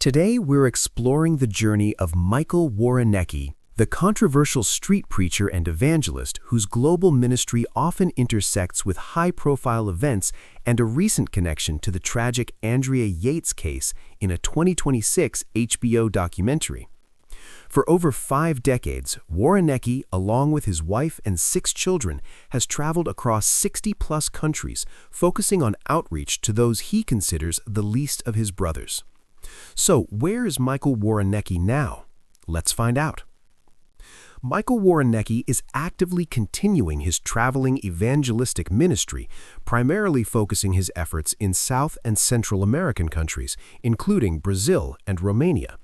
Today, we're exploring the journey of Michael Woroniecki, the controversial street preacher and evangelist whose global ministry often intersects with high-profile events and a recent connection to the tragic Andrea Yates case in a 2026 HBO documentary. For over 5 decades, Woroniecki, along with his wife and 6 children, has traveled across 60-plus countries, focusing on outreach to those he considers the least of his brothers. So, where is Michael Woroniecki now? Let's find out. Michael Woroniecki is actively continuing his traveling evangelistic ministry, primarily focusing his efforts in South and Central American countries, including Brazil and Romania.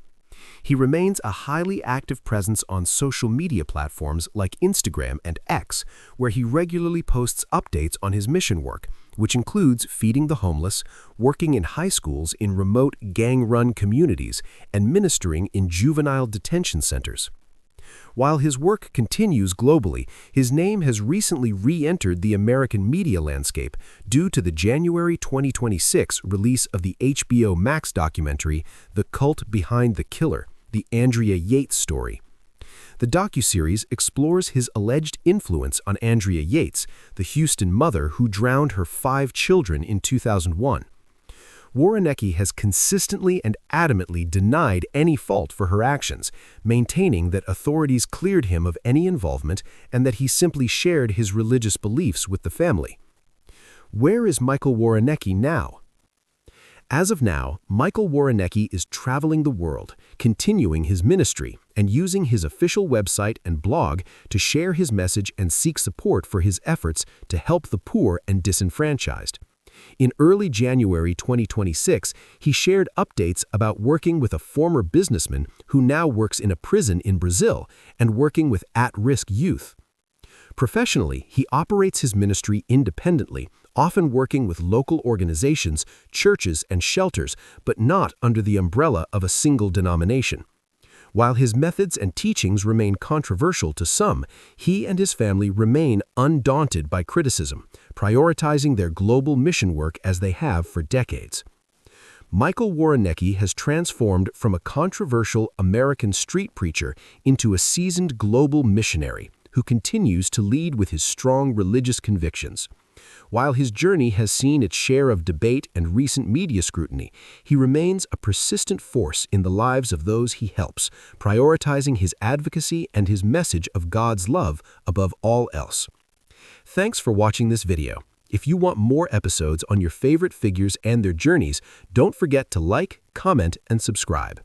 He remains a highly active presence on social media platforms like Instagram and X, where he regularly posts updates on his mission work, which includes feeding the homeless, working in high schools in remote gang-run communities, and ministering in juvenile detention centers. While his work continues globally, his name has recently re-entered the American media landscape due to the January 2026 release of the HBO Max documentary, The Cult Behind the Killer, the Andrea Yates story. The docuseries explores his alleged influence on Andrea Yates, the Houston mother who drowned her 5 children in 2001. Woroniecki has consistently and adamantly denied any fault for her actions, maintaining that authorities cleared him of any involvement and that he simply shared his religious beliefs with the family. Where is Michael Woroniecki now? As of now, Michael Woroniecki is traveling the world, continuing his ministry, and using his official website and blog to share his message and seek support for his efforts to help the poor and disenfranchised. In early January 2026, he shared updates about working with a former businessman who now works in a prison in Brazil and working with at-risk youth. Professionally, he operates his ministry independently, often working with local organizations, churches, and shelters, but not under the umbrella of a single denomination. While his methods and teachings remain controversial to some, he and his family remain undaunted by criticism, prioritizing their global mission work as they have for decades. Michael Woroniecki has transformed from a controversial American street preacher into a seasoned global missionary who continues to lead with his strong religious convictions. While his journey has seen its share of debate and recent media scrutiny, he remains a persistent force in the lives of those he helps, prioritizing his advocacy and his message of God's love above all else. Thanks for watching this video. If you want more episodes on your favorite figures and their journeys, don't forget to like, comment, and subscribe.